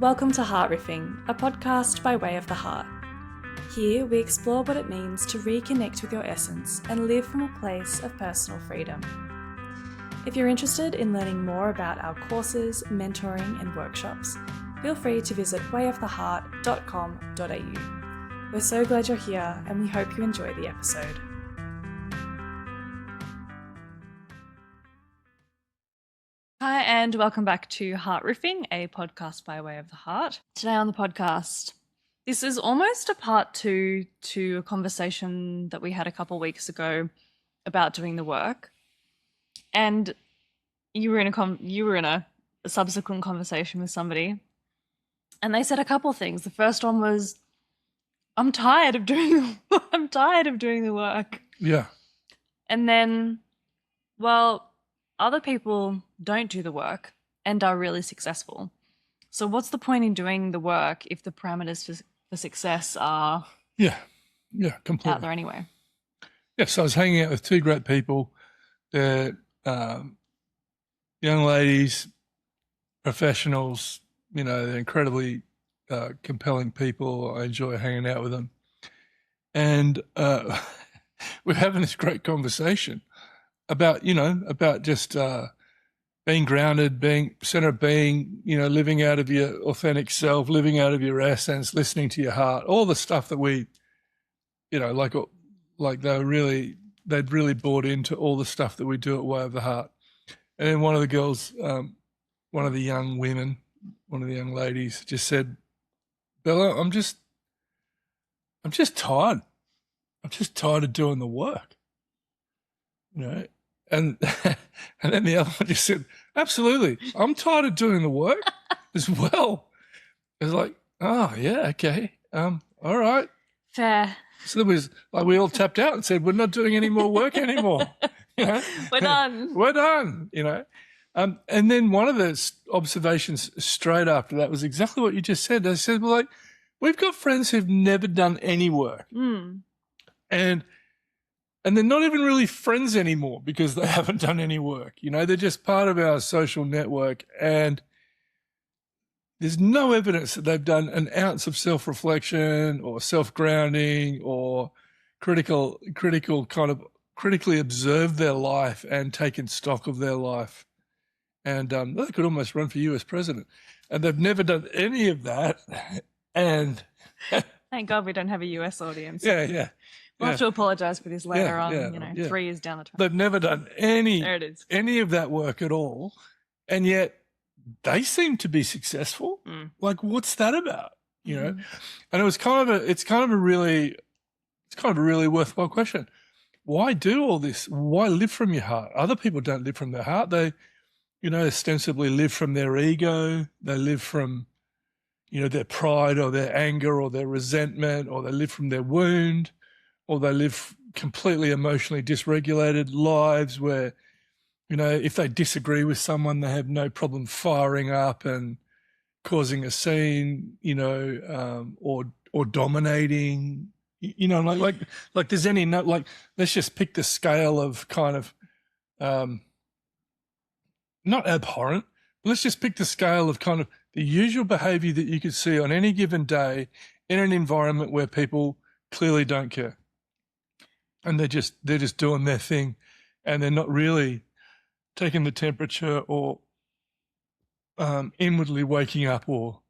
Welcome to Heart Riffing, a podcast by way of the heart. Here we explore what it means to reconnect with your essence and live from a place of personal freedom. If you're interested in learning more about our courses, mentoring and workshops, feel free to visit wayoftheheart.com.au. We're so glad you're here and we hope you enjoy the episode. Hi and welcome back to Heart Riffing, a podcast by way of the heart. Today on the podcast, this is almost a part two to a conversation that we had a couple weeks ago about doing the work. And you were in a subsequent conversation with somebody, and they said a couple things. The first one was, I'm tired of doing the work. Yeah. And then, well, other people don't do the work and are really successful. So what's the point in doing the work if the parameters for success are completely out there anyway? Yeah, so I was hanging out with two great people. They're young ladies, professionals, they're incredibly compelling people. I enjoy hanging out with them. And we're having this great conversation about just being grounded, being center of being, living out of your authentic self, living out of your essence, listening to your heart, all the stuff that we, like they'd really bought into all the stuff that we do at Way of the Heart. And then one of the girls, one of the young women, one of the young ladies just said, Bella, I'm just tired. I'm just tired of doing the work, And then the other one just said, absolutely, I'm tired of doing the work as well. It's like, oh, yeah, okay, all right. Fair. So it was like we all tapped out and said, we're not doing any more work anymore. We're done. We're done, And then one of the observations straight after that was exactly what you just said. They said, well, we've got friends who've never done any work. And they're not even really friends anymore because they haven't done any work. They're just part of our social network, and there's no evidence that they've done an ounce of self-reflection or self-grounding or critically observed their life and taken stock of their life. And they could almost run for US president. And they've never done any of that. And thank God we don't have a US audience. Yeah. We'll have to apologise for this later on, 3 years down the track. They've never done any of that work at all, and yet they seem to be successful. Like, what's that about? And it's kind of a really worthwhile question. Why do all this? Why live from your heart? Other people don't live from their heart. They, ostensibly live from their ego. They live from, their pride or their anger or their resentment, or they live from their wound. Or they live completely emotionally dysregulated lives where, if they disagree with someone, they have no problem firing up and causing a scene, or dominating, like there's any, let's just pick the scale of kind of, not abhorrent, but let's just pick the scale of kind of the usual behavior that you could see on any given day in an environment where people clearly don't care. And they're just doing their thing, and they're not really taking the temperature or inwardly waking up or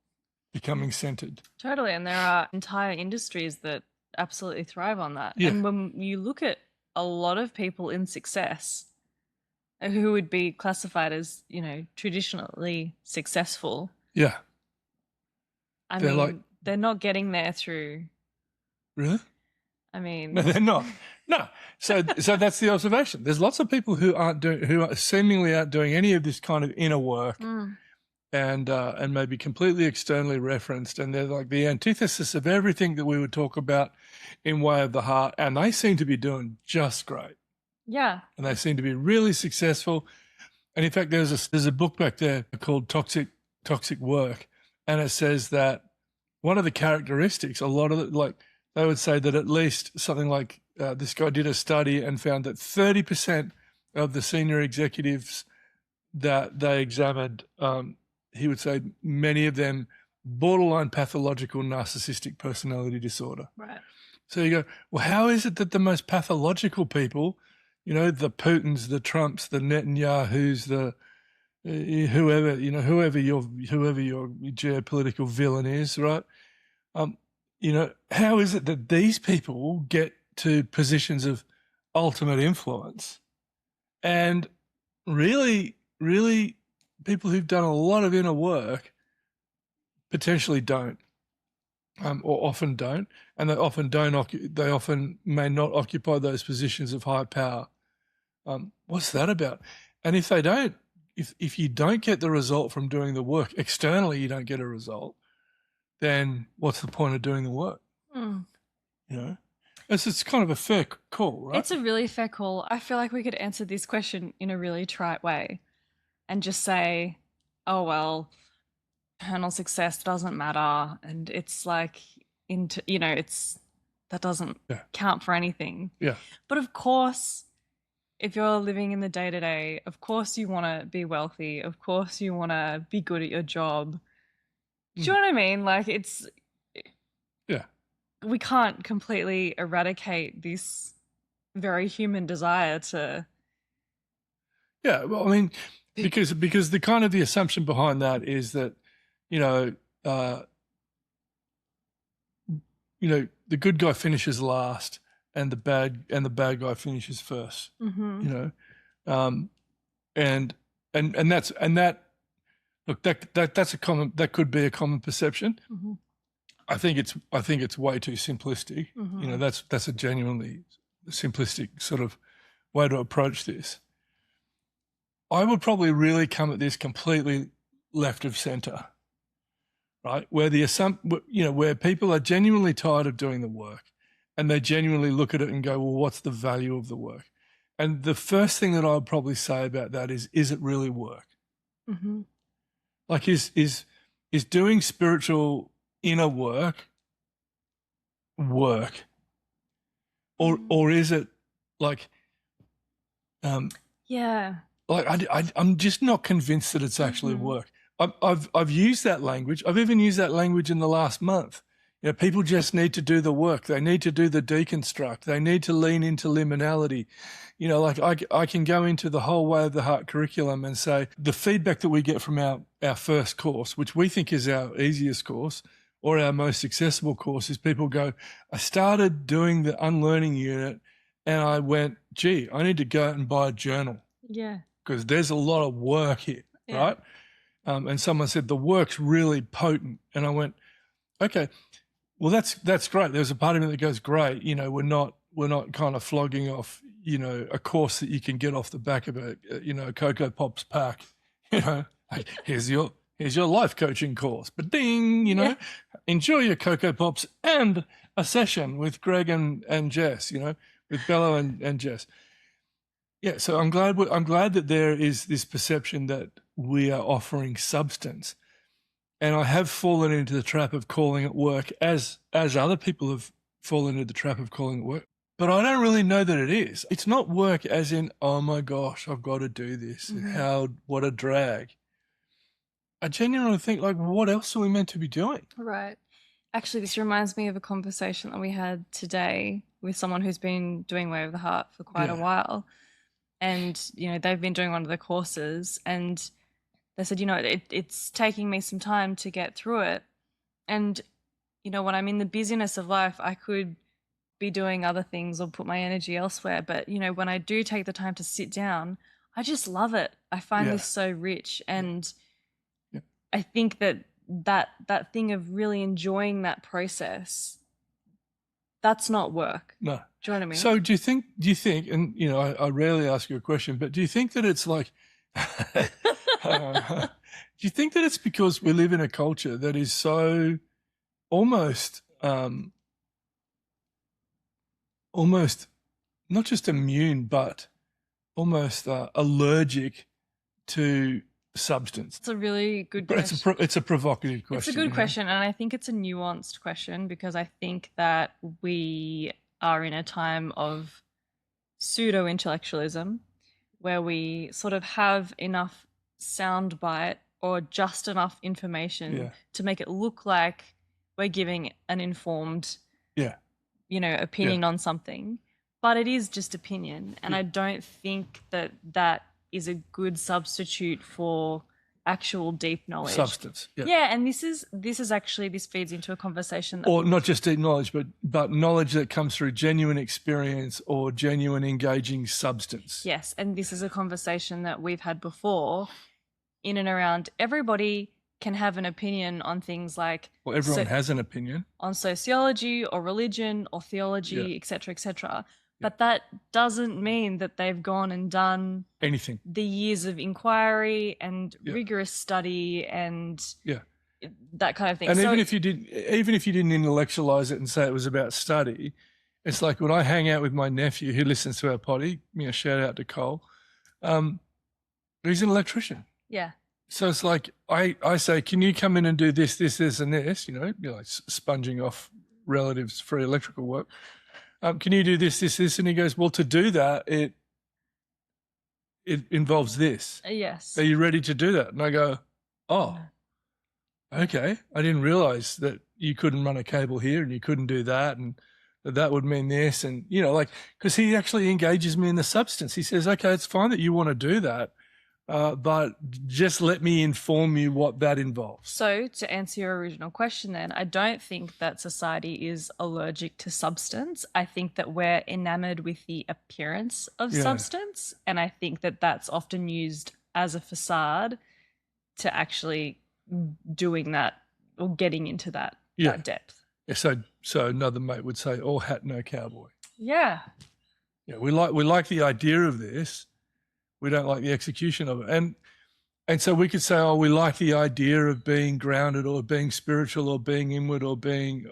becoming centered. Totally, and there are entire industries that absolutely thrive on that. Yeah. And when you look at a lot of people in success who would be classified as, traditionally successful. Yeah. They're not getting there through. Really? No, they're not. No. So that's the observation. There's lots of people who seemingly aren't doing any of this kind of inner work, and maybe completely externally referenced, and they're like the antithesis of everything that we would talk about in Way of the Heart, and they seem to be doing just great. Yeah. And they seem to be really successful. And in fact, there's a book back there called Toxic Work, and it says that one of the characteristics, a lot of they would say that at least something like this guy did a study and found that 30% of the senior executives that they examined, he would say many of them borderline pathological narcissistic personality disorder. Right. So you go, well, how is it that the most pathological people, the Putins, the Trumps, the Netanyahus, the whoever your geopolitical villain is, right? How is it that these people get to positions of ultimate influence, and really, really, people who've done a lot of inner work potentially don't, or often don't, and they often may not occupy those positions of high power. What's that about? And if they don't, if you don't get the result from doing the work externally, you don't get a result, then what's the point of doing the work? It's kind of a fair call, right? It's a really fair call. I feel like we could answer this question in a really trite way and just say, oh, well, personal success doesn't matter. And it's like, that doesn't count for anything. Yeah. But of course, if you're living in the day-to-day, of course you want to be wealthy. Of course you want to be good at your job. Do you know what I mean? Like we can't completely eradicate this very human desire to. Yeah, well, I mean, because the kind of the assumption behind that is that, the good guy finishes last and the bad guy finishes first. Mm-hmm. And that could be a common perception. Mm-hmm. I think it's way too simplistic. Mm-hmm. That's a genuinely simplistic sort of way to approach this. I would probably really come at this completely left of center, right? Where where people are genuinely tired of doing the work, and they genuinely look at it and go, well, what's the value of the work? And the first thing that I would probably say about that is it really work? Mm-hmm. Like, is doing spiritual inner work, or is it like, yeah. Like I'm just not convinced that it's actually work. I've used that language. I've even used that language in the last month. People just need to do the work. They need to do the deconstruct. They need to lean into liminality. I can go into the whole Way of the Heart curriculum and say the feedback that we get from our first course, which we think is our easiest course or our most accessible course, is people go, I started doing the unlearning unit and I went, gee, I need to go out and buy a journal. Yeah. Because there's a lot of work here, right? And someone said, the work's really potent. And I went, okay, well, that's great. There's a part of me that goes, great. We're not kind of flogging off, a course that you can get off the back of a Cocoa Pops pack. Like, here's your life coaching course. But ding, enjoy your Cocoa Pops and a session with Greg and Jess, with Bello and Jess. Yeah, so I'm glad that there is this perception that we are offering substance, and I have fallen into the trap of calling it work, as other people have fallen into the trap of calling it work. But I don't really know that it is. It's not work as in, oh my gosh, I've got to do this. Mm-hmm. What a drag. I genuinely think, like, what else are we meant to be doing? Right. Actually, this reminds me of a conversation that we had today with someone who's been doing Way of the Heart for quite a while. And, they've been doing one of the courses and they said, it's taking me some time to get through it. And, when I'm in the busyness of life, I could be doing other things or put my energy elsewhere. But, when I do take the time to sit down, I just love it. I find this so rich. And I think that thing of really enjoying that process, that's not work. No. Do you know what I mean? So do you think, and I rarely ask you a question, but do you think that it's like, do you think that it's because we live in a culture that is so almost not just immune, but almost allergic to substance? It's a really good question. It's a provocative question. It's a good question, and I think it's a nuanced question because I think that we are in a time of pseudo-intellectualism where we sort of have enough soundbite or just enough information to make it look like we're giving an informed, opinion on something. But it is just opinion. And I don't think that that is a good substitute for actual deep knowledge. Substance. Yeah, and this feeds into a conversation that not just deep knowledge, but knowledge that comes through genuine experience or genuine engaging substance. Yes, and this is a conversation that we've had before in and around everybody can have an opinion on things like... Well, everyone has an opinion. On sociology or religion or theology, et cetera, et cetera. But that doesn't mean that they've gone and done anything. The years of inquiry and rigorous study and that kind of thing. And even if you didn't intellectualize it and say it was about study, it's like when I hang out with my nephew who listens to our potty, shout out to Cole. He's an electrician. Yeah. So it's like I say, can you come in and do this, this, this, and this? Like sponging off relatives for electrical work. Can you do this, this, this? And he goes, well, to do that, it involves this. Yes. Are you ready to do that? And I go, oh, okay. I didn't realize that you couldn't run a cable here and you couldn't do that. And that would mean this. And, because he actually engages me in the substance. He says, okay, it's fine that you want to do that. But just let me inform you what that involves. So to answer your original question then, I don't think that society is allergic to substance. I think that we're enamored with the appearance of substance. And I think that that's often used as a facade to actually doing that or getting into that depth. Yeah, so another mate would say, all hat, no cowboy. Yeah. Yeah, we like the idea of this. We don't like the execution of it. And so we could say, oh, we like the idea of being grounded or being spiritual or being inward or being,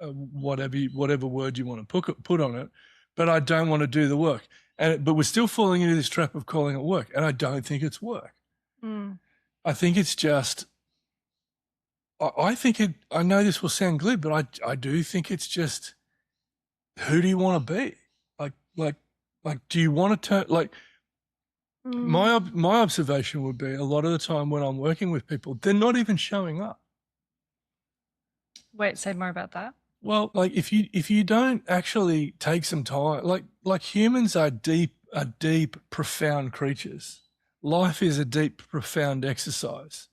whatever word you want to put on it, but I don't want to do the work. But we're still falling into this trap of calling it work, and I don't think it's work. I think it's just, I know this will sound glib, but I do think it's just, who do you want to be? Like, do you want to turn, like, my observation would be a lot of the time when I'm working with people, they're not even showing up. Wait, say more about that. Well, like if you don't actually take some time, like humans are deep, profound creatures. Life is a deep, profound exercise.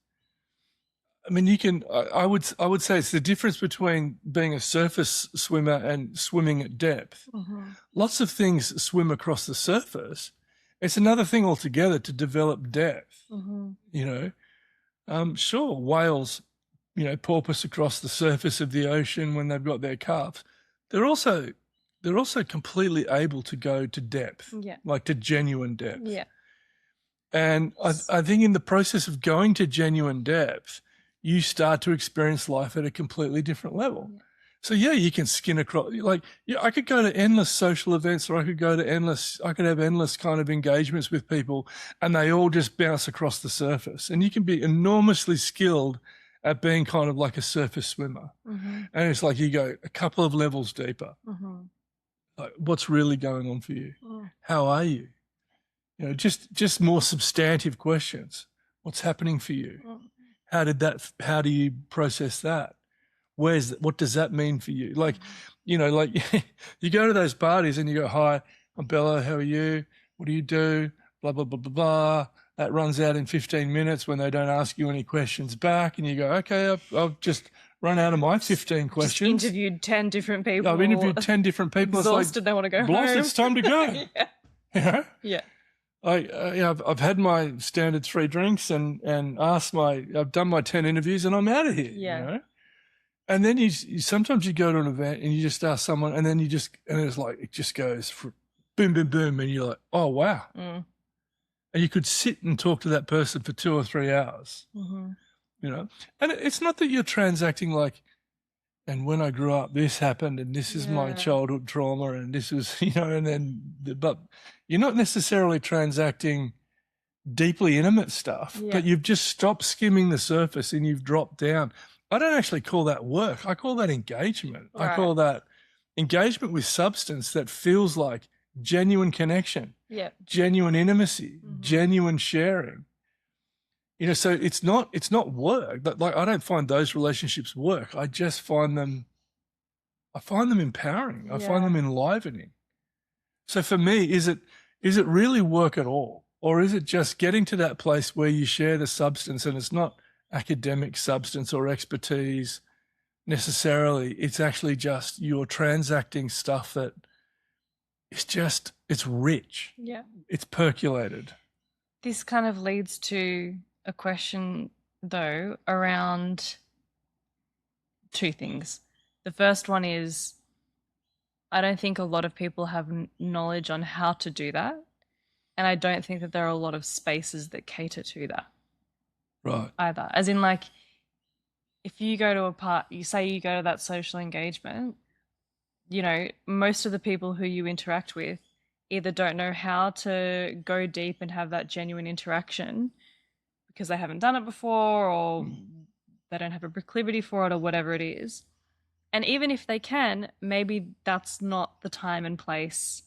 I mean, I would say it's the difference between being a surface swimmer and swimming at depth. Mm-hmm. Lots of things swim across the surface. It's another thing altogether to develop depth. Mm-hmm. Sure, whales, porpoise across the surface of the ocean when they've got their calves. They're also completely able to go to depth, like to genuine depth. Yeah. And I think in the process of going to genuine depth, you start to experience life at a completely different level. Yeah. So you can skin across, I could go to endless social events, or I could have endless kind of engagements with people, and they all just bounce across the surface. And you can be enormously skilled at being kind of like a surface swimmer. Mm-hmm. And it's like you go a couple of levels deeper. Mm-hmm. Like, what's really going on for you? Mm. How are you? Just more substantive questions. What's happening for you? Mm. How do you process that? What does that mean for you? You go to those parties and you go, hi, I'm Bella, how are you? What do you do? Blah, blah, blah, blah, blah. That runs out in 15 minutes when they don't ask you any questions back. And you go, okay, I've just run out of my 15 questions. Just interviewed 10 different people. I've interviewed 10 different people. Exhausted, they want to go home. It's time to go. Yeah. Yeah. I've had my standard 3 drinks and I've done my 10 interviews and I'm out of here. Yeah. And then sometimes you go to an event and you just ask someone, and then it's like it just goes for boom, boom, boom, and you're like, oh wow. Mm. And you could sit and talk to that person for 2 or 3 hours. Mm-hmm. And it's not that you're transacting like, and when I grew up, this happened, and this is my childhood trauma, and this was, but you're not necessarily transacting deeply intimate stuff, but you've just stopped skimming the surface and you've dropped down. I don't actually call that work. I call that engagement. Right. I call that engagement with substance that feels like genuine connection, genuine intimacy, genuine sharing. So it's not work. Like I don't find those relationships work. I just find them empowering. I find them enlivening. So for me, is it really work at all? Or is it just getting to that place where you share the substance, and it's not academic substance or expertise necessarily. It's actually just you're transacting stuff that it's rich. Yeah. It's percolated. This kind of leads to a question, though, around two things. The first one is, I don't think a lot of people have knowledge on how to do that. And I don't think that there are a lot of spaces that cater to that. Right. Either. As in, like, if you go to you go to that social engagement, most of the people who you interact with either don't know how to go deep and have that genuine interaction because they haven't done it before, or they don't have a proclivity for it, or whatever it is. And even if they can, maybe that's not the time and place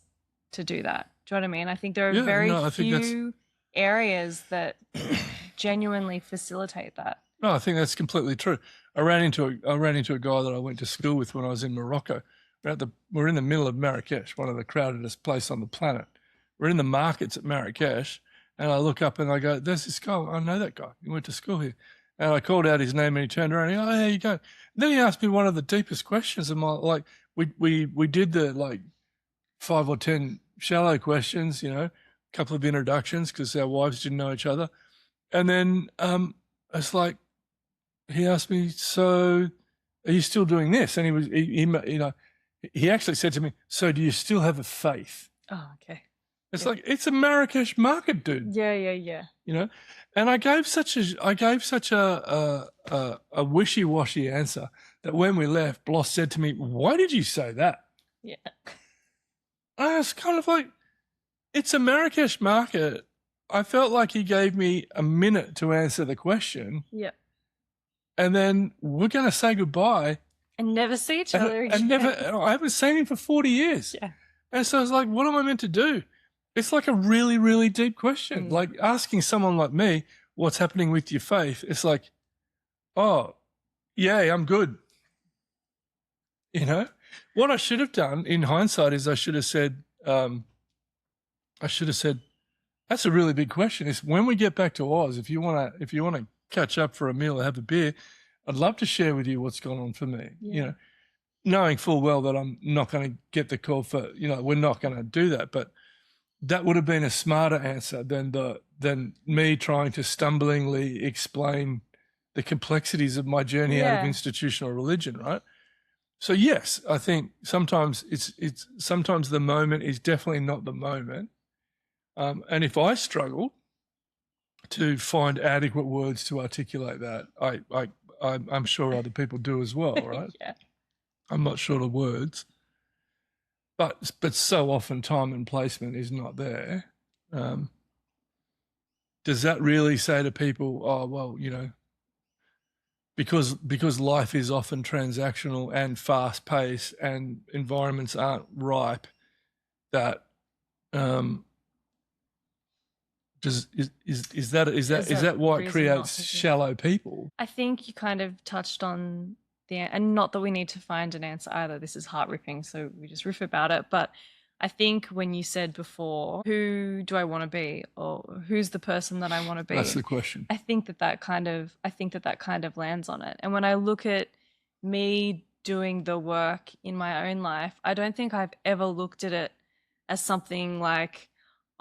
to do that. Do you know what I mean? I think there are very few areas that genuinely facilitate that. No, I think that's completely true. I ran into a guy that I went to school with when I was in Morocco. We're in the middle of Marrakesh, one of the crowdedest places on the planet. We're in the markets at Marrakesh, and I look up and I go, "There's this guy. I know that guy. He went to school here." And I called out his name, and he turned around and he, "Oh, how you going?" Then he asked me one of the deepest questions of my like. We did the 5 or 10 shallow questions, a couple of introductions because our wives didn't know each other, and then it's like he asked me, "So, are you still doing this?" And he actually said to me, "So, do you still have a faith?" Oh, okay. It's like, it's a Marrakesh market, dude. Yeah. And I gave such a wishy-washy answer that when we left, Bloss said to me, "Why did you say that?" Yeah. I was kind of like, it's a Marrakesh market. I felt like he gave me a minute to answer the question. Yeah. And then we're going to say goodbye. And never see each other again. I haven't seen him for 40 years. Yeah. And so I was like, what am I meant to do? It's like a really, really deep question. Like asking someone like me, what's happening with your faith? It's like, oh, yeah, I'm good. What I should have done in hindsight is I should have said, that's a really big question. Is when we get back to Oz, if you want to catch up for a meal or have a beer, I'd love to share with you what's gone on for me. Yeah. Knowing full well that I'm not going to get the call for, we're not going to do that. But that would have been a smarter answer than me trying to stumblingly explain the complexities of my journey out of institutional religion, right? So yes, I think sometimes sometimes the moment is definitely not the moment. And if I struggle to find adequate words to articulate that, I'm sure other people do as well, right? Yeah. I'm not short of words, but so often time and placement is not there. Does that really say to people, "Oh, well, because life is often transactional and fast paced and environments aren't ripe, that is that what creates shallow people?" I think you kind of touched on and not that we need to find an answer either. This is heart ripping, so we just riff about it. But I think when you said before, who do I want to be, or who's the person that I want to be? That's the question. I think that kind of lands on it. And when I look at me doing the work in my own life, I don't think I've ever looked at it as something like,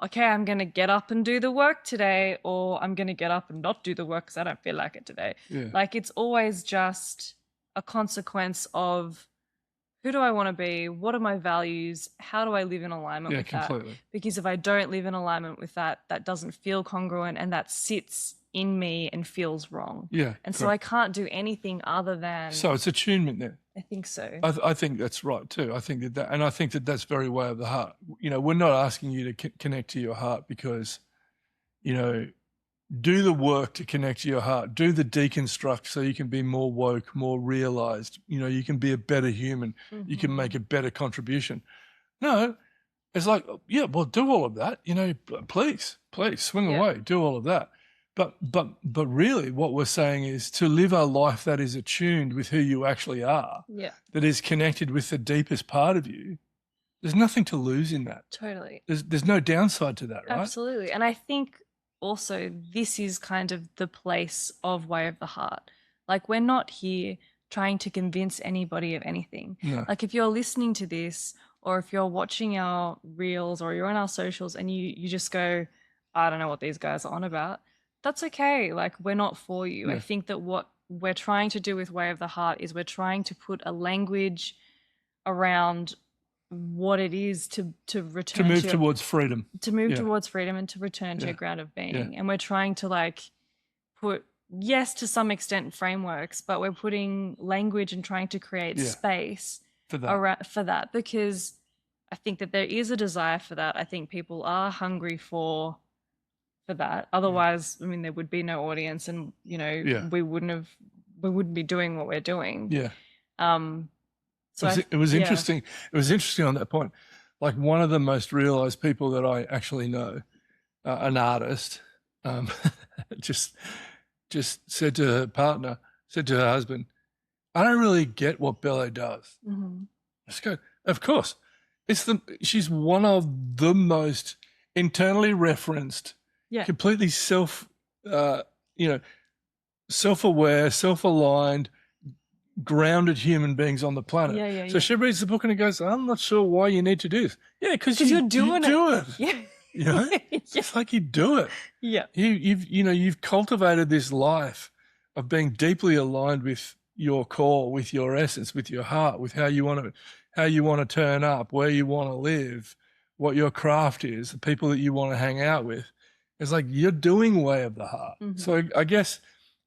okay, I'm going to get up and do the work today, or I'm going to get up and not do the work because I don't feel like it today. Yeah. Like, it's always just a consequence of, who do I want to be? What are my values? How do I live in alignment with completely. that? Because if I don't live in alignment with that, that doesn't feel congruent, and that sits in me and feels wrong. Yeah. And so I can't do anything other than... So it's attunement then. I think so. I think that's right too. I think that's very way of the heart. We're not asking you to connect to your heart because, do the work to connect to your heart. Do the deconstruct so you can be more woke, more realized. You can be a better human. Mm-hmm. You can make a better contribution. No, it's like, yeah, well, do all of that. Please swing away, do all of that. But really what we're saying is to live a life that is attuned with who you actually are, that is connected with the deepest part of you, there's nothing to lose in that. Totally. There's no downside to that, right? Absolutely. And I think also this is kind of the place of Way of the Heart. Like, we're not here trying to convince anybody of anything. No. Like, if you're listening to this, or if you're watching our reels, or you're on our socials and you just go, I don't know what these guys are on about, that's okay. Like, we're not for you. I think that what we're trying to do with Way of the Heart is we're trying to put a language around what it is to return to move towards freedom, towards freedom, and to return to a ground of being. And we're trying to like put, yes, to some extent frameworks, but we're putting language and trying to create space for that, because I think that there is a desire for that. I think people are hungry for that. Otherwise, I mean, there would be no audience, and we wouldn't be doing what we're doing. So it was interesting. It was interesting on that point. Like, one of the most realized people that I actually know, an artist, just said to her partner, said to her husband, I don't really get what ballet does. I just go, of course. She's one of the most internally referenced, completely self-aware, self-aligned, grounded human beings on the planet. So she reads the book and it goes, I'm not sure why you need to do this. Yeah, because you're doing it. Yeah. It's like you do it. Yeah. You've cultivated this life of being deeply aligned with your core, with your essence, with your heart, with how you want to turn up, where you want to live, what your craft is, the people that you want to hang out with. It's like you're doing Way of the Heart. So I guess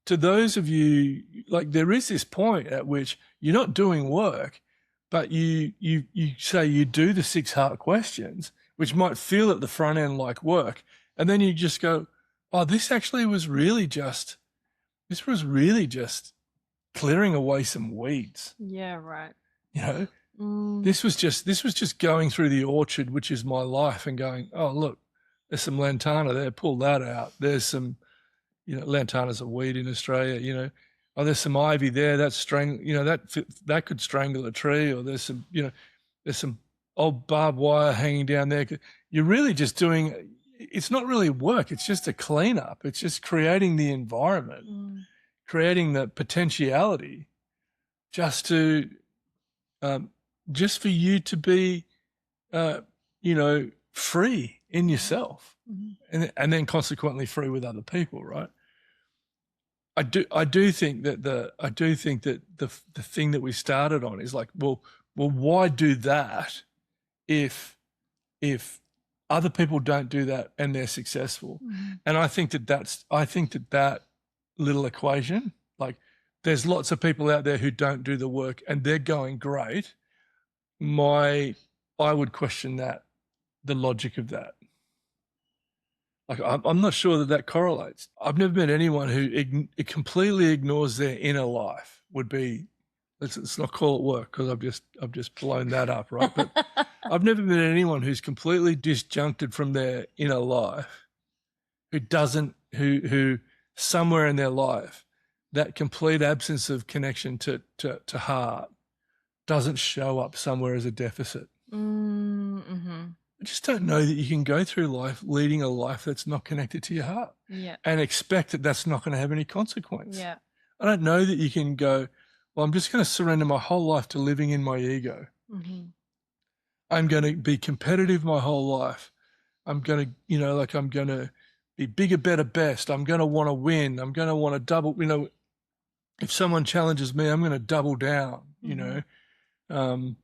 to those of you, like, there is this point at which you're not doing work, but you say you do the 6 heart questions, which might feel at the front end like work, and then you just go, oh, this was really just clearing away some weeds. Yeah, right. This was just going through the orchard, which is my life, and going, oh, look, there's some lantana there, pull that out. There's some, lantana's a weed in Australia, oh, there's some ivy there, that could strangle a tree, or there's some old barbed wire hanging down there. You're really just doing, it's not really work, it's just a cleanup. It's just creating the environment, creating the potentiality just for you to be, free in yourself, and then consequently free with other people, right? I do think that the thing that we started on is like, well, why do that if other people don't do that and they're successful? And I think that little equation, like, there's lots of people out there who don't do the work and they're going great. I would question the logic of that. Like, I'm not sure that correlates. I've never met anyone who completely ignores their inner life. Let's not call it work, because I've just blown that up, right? But I've never met anyone who's completely disjuncted from their inner life, who somewhere in their life, that complete absence of connection to heart doesn't show up somewhere as a deficit. I just don't know that you can go through life leading a life that's not connected to your heart and expect that that's not going to have any consequence. I don't know that you can go, well, I'm just going to surrender my whole life to living in my ego. I'm going to be competitive my whole life. I'm going to, I'm going to be bigger, better, best. I'm going to want to win. I'm going to want to double, if someone challenges me, I'm going to double down, I'm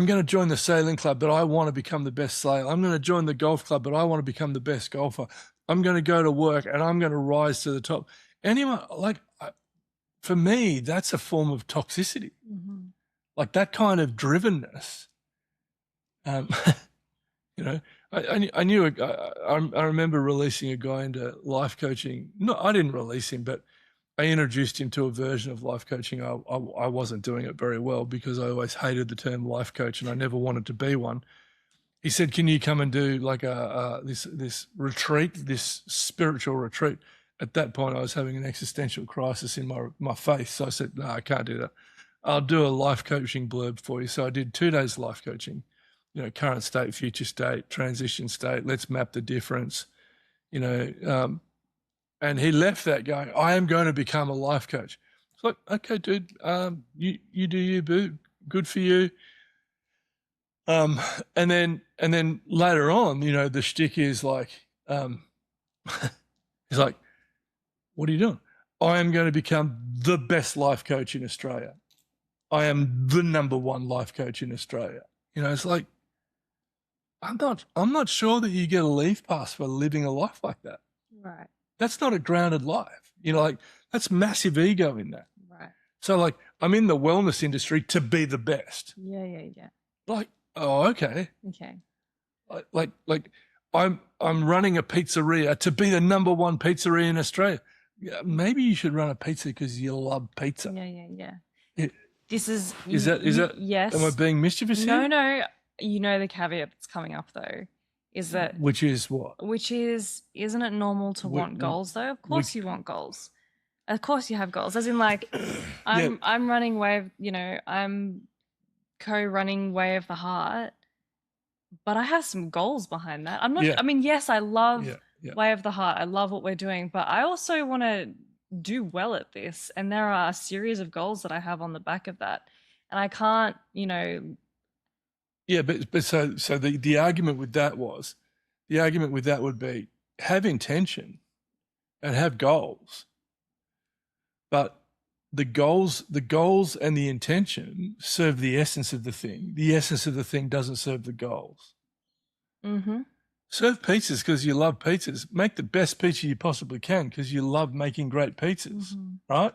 going to join the sailing club, but I want to become the best sailor. I'm going to join the golf club, but I want to become the best golfer. I'm going to go to work and I'm going to rise to the top. For me, that's a form of toxicity. Like, that kind of drivenness. I remember releasing a guy into life coaching. No, I didn't release him, but I introduced him to a version of life coaching. I wasn't doing it very well because I always hated the term life coach and I never wanted to be one. he said, "Can you come and do like this retreat, this spiritual retreat?" At that point, I was having an existential crisis in my faith, so I said, "No, I can't do that. I'll do a life coaching blurb for you." So I did 2 days life coaching, current state, future state, transition state. Let's map the difference, and he left that going, "I am going to become a life coach." It's like, okay, dude, you do you, boo. Good for you. And then later on, the shtick is like, he's like, "What are you doing?" "I am going to become the best life coach in Australia. I am the #1 life coach in Australia." It's like, I'm not sure that you get a leave pass for living a life like that. Right. That's not a grounded life. That's massive ego in that. Right. So like, I'm in the wellness industry to be the best. Yeah. Like, oh, okay. Okay. Like I'm running a pizzeria to be the #1 pizzeria in Australia. Yeah, maybe you should run a pizza because you love pizza. Yeah. This is that yes. Am I being mischievous here? No. The caveat that's coming up though is that which is what? Which is, isn't it normal to want goals though? Of course you want goals. Of course you have goals. As in like, I'm running Wave. I'm co-running Way of the Heart, but I have some goals behind that. I'm not. I mean, yes, I love Way of the Heart. I love what we're doing, but I also want to do well at this, and there are a series of goals that I have on the back of that, and I can't, Yeah, but so the argument with that would be have intention and have goals, but the goals and the intention serve the essence of the thing. The essence of the thing doesn't serve the goals. Mm-hmm. Serve pizzas because you love pizzas. Make the best pizza you possibly can because you love making great pizzas, right?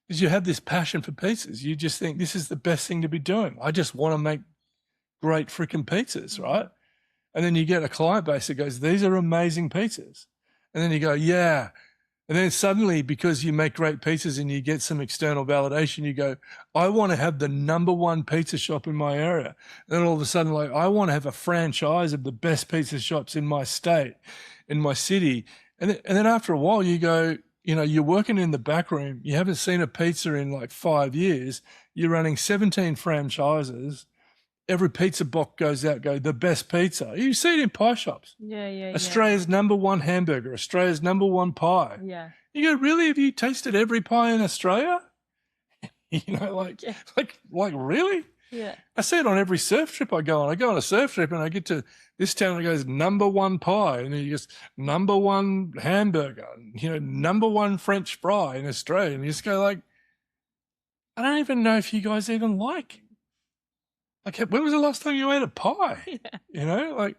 Because you have this passion for pizzas. You just think this is the best thing to be doing. I just want to make great freaking pizzas, right? And then you get a client base that goes, "These are amazing pizzas." And then you go, "Yeah." And then suddenly, because you make great pizzas and you get some external validation, you go, "I want to have the #1 pizza shop in my area." And then all of a sudden, like, "I want to have a franchise of the best pizza shops in my state, in my city." And then after a while, you go, you're working in the back room. You haven't seen a pizza in like 5 years. You're running 17 franchises. Every pizza box goes out, the best pizza. You see it in pie shops. Yeah. Australia's #1 hamburger, Australia's #1 pie. Yeah. You go, "Really? Have you tasted every pie in Australia?" Like really? Yeah. I see it on every surf trip I go on. I go on a surf trip and I get to this town and it goes #1 pie, and then you just #1 hamburger, #1 French fry in Australia, and you just go like, I don't even know if you guys even like. Like, when was the last time you ate a pie? Yeah.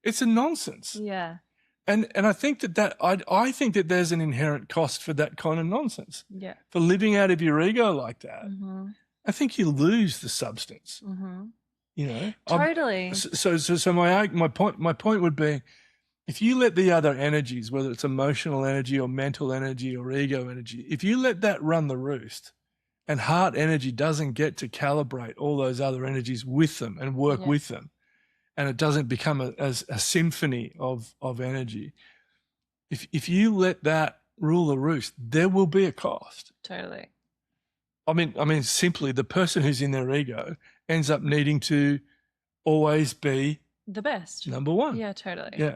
It's a nonsense. Yeah. And I think I think that there's an inherent cost for that kind of nonsense. Yeah. For living out of your ego like that. Mm-hmm. I think you lose the substance. Mm-hmm. Totally. So my point would be, if you let the other energies, whether it's emotional energy or mental energy or ego energy, if you let that run the roost, and heart energy doesn't get to calibrate all those other energies with them and work with them, and it doesn't become a symphony of energy. If you let that rule the roost, there will be a cost. Totally. I mean, simply the person who's in their ego ends up needing to always be the best, #1. Yeah, totally. Yeah.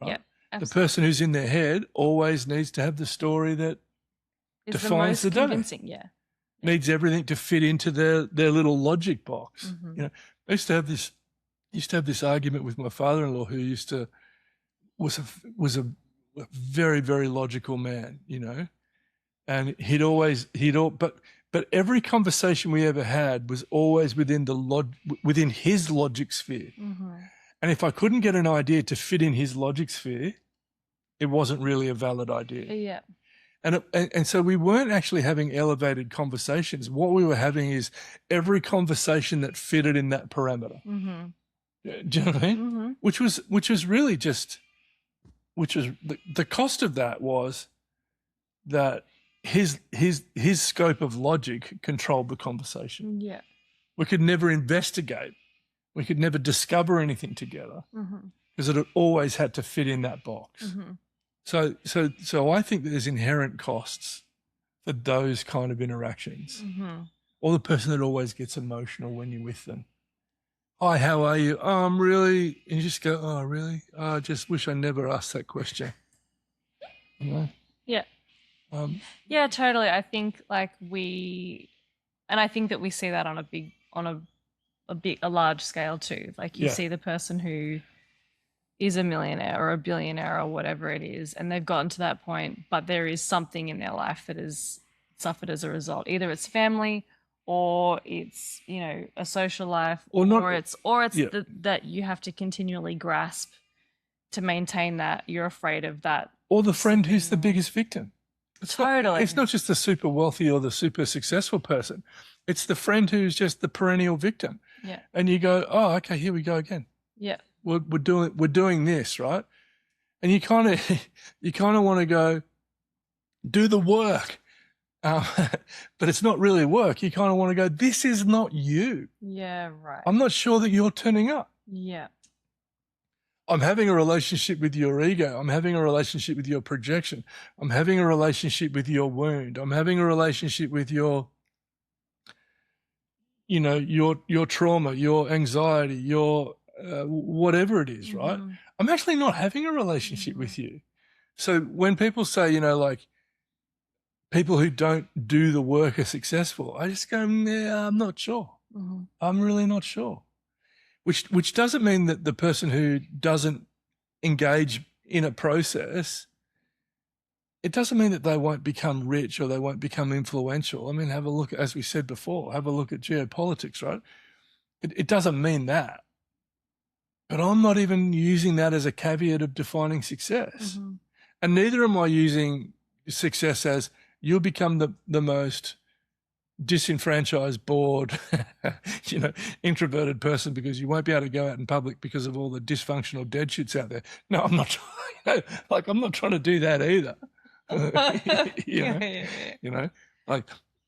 Right? Yeah. Absolutely. The person who's in their head always needs to have the story that defines the convincing. day. Yeah. Needs everything to fit into their little logic box. I used to have this argument with my father-in-law, who was a very, very logical man, and but every conversation we ever had was always within his logic sphere. And if I couldn't get an idea to fit in his logic sphere, it wasn't really a valid idea. Yeah. And so we weren't actually having elevated conversations. What we were having is every conversation that fitted in that parameter. Do you know what I mean? Which was really just, the cost of that was that his scope of logic controlled the conversation. Yeah. We could never investigate We could never discover anything together because it always had to fit in that box. So I think that there's inherent costs for those kind of interactions. Or the person that always gets emotional when you're with them. Hi, how are you? Oh, I'm really, and you just go, oh, really? Oh, I just wish I never asked that question. You know? Yeah. Yeah, totally. I think like I think that we see that on a large scale too. Like you see the person who is a millionaire or a billionaire or whatever it is, and they've gotten to that point, but there is something in their life that has suffered as a result. Either it's family, or it's, you know, a social life, or it's that you have to continually grasp to maintain that. You're afraid of that. Or the friend who's the biggest victim. Totally. It's not just the super wealthy or the super successful person. It's the friend who's just the perennial victim. Yeah. And you go, oh, okay, here we go again. Yeah. We're doing this, right? And you kind of want to go do the work, but it's not really work. You kind of want to go, this is not you. Yeah, right. I'm not sure that you're turning up. Yeah. I'm having a relationship with your ego. I'm having a relationship with your projection. I'm having a relationship with your wound. I'm having a relationship with your, you know, your trauma, your anxiety, your whatever it is, right? I'm actually not having a relationship with you. So when people say, you know, like people who don't do the work are successful, I just go, yeah, I'm not sure. I'm really not sure. Which doesn't mean that the person who doesn't engage in a process, it doesn't mean that they won't become rich or they won't become influential. I mean, have a look, as we said before, have a look at geopolitics, right? It doesn't mean that. But I'm not even using that as a caveat of defining success. And neither am I using success as you'll become the most disenfranchised, bored, you know, introverted person because you won't be able to go out in public because of all the dysfunctional dead shits out there. No, I'm not trying, I'm not trying to do that either. You know, like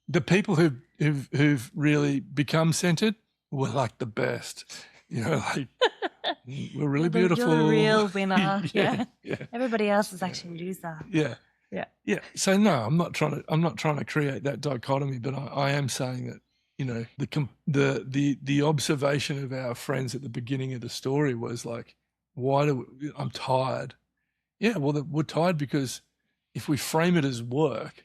the people who've really become centered were like the best. You know, like we're really beautiful. You're the real winner. Yeah. Everybody else is actually a loser. Yeah. So no, I'm not trying to create that dichotomy, but I am saying that, you know, the observation of our friends at the beginning of the story was like, I'm tired. Yeah, well, we're tired because if we frame it as work,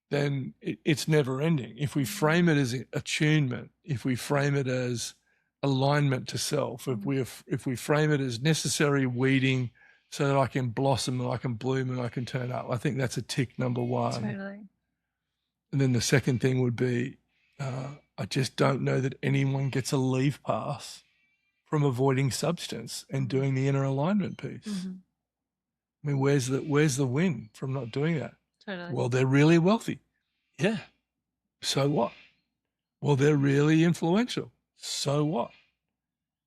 then it's never ending. If we frame it as attunement, if we frame it as alignment to self, if we frame it as necessary weeding so that I can blossom and I can bloom and I can turn up, I think that's a tick number one. Totally. And then the second thing would be, I just don't know that anyone gets a leave pass from avoiding substance and doing the inner alignment piece. I mean, where's the win from not doing that? Totally. Well, they're really wealthy. Yeah. So what? Well, they're really influential. So what?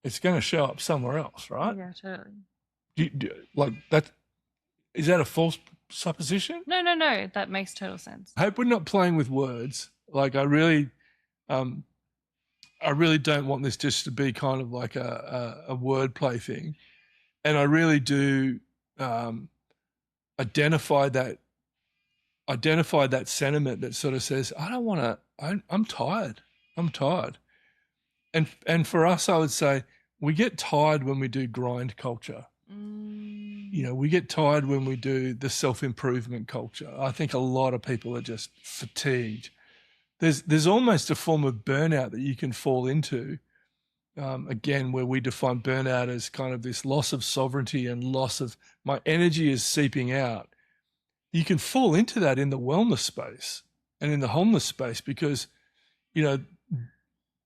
It's going to show up somewhere else, right? Yeah, totally. Like that, is that a false supposition? No. That makes total sense. I hope we're not playing with words. Like I really don't want this just to be kind of like a wordplay thing. And I really do identify that sentiment that sort of says, I'm tired. And for us, I would say we get tired when we do grind culture. You know, we get tired when we do the self-improvement culture. I think a lot of people are just fatigued. There's almost a form of burnout that you can fall into, again, where we define burnout as kind of this loss of sovereignty and loss of my energy is seeping out. You can fall into that in the wellness space and in the wholeness space because, you know,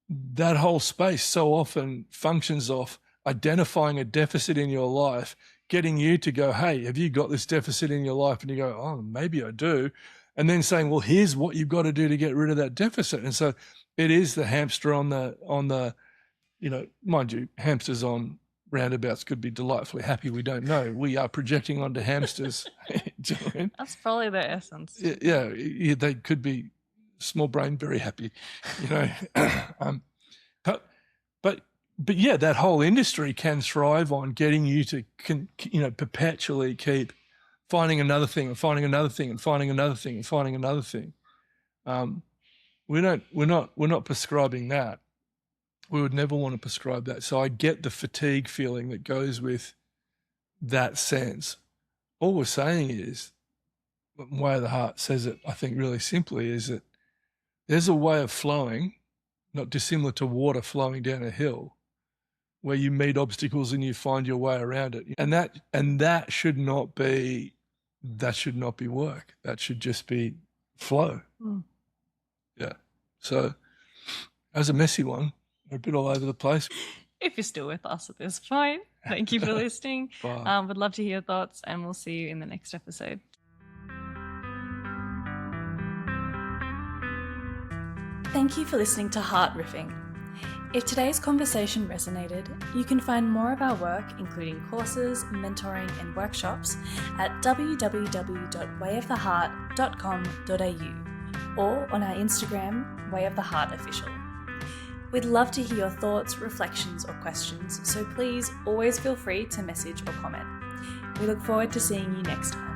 that whole space so often functions off identifying a deficit in your life, getting you to go, hey, have you got this deficit in your life? And you go, oh, maybe I do. And then saying, well, here's what you've got to do to get rid of that deficit. And so it is the hamster on the, you know, mind you, hamsters on roundabouts could be delightfully happy. We don't know. We are projecting onto hamsters. Do you know what I mean? That's probably their essence. Yeah, they could be small brain, very happy, you know. But but yeah, that whole industry can thrive on getting you to, perpetually keep finding another thing and finding another thing and finding another thing and finding another thing. We're not prescribing that. We would never want to prescribe that. So I get the fatigue feeling that goes with that sense. All we're saying is, the way of the heart says it, I think really simply, is that there's a way of flowing, not dissimilar to water flowing down a hill, where you meet obstacles and you find your way around it. And that should not be work. That should just be flow. Yeah. So as a messy one, we're a bit all over the place. If you're still with us at this point, thank you for listening. Would love to hear your thoughts, and we'll see you in the next episode. Thank you for listening to Heart Riffing. If today's conversation resonated, you can find more of our work, including courses, mentoring, and workshops, at www.wayoftheheart.com.au or on our Instagram, Way of the Heart Official. We'd love to hear your thoughts, reflections, or questions, so please always feel free to message or comment. We look forward to seeing you next time.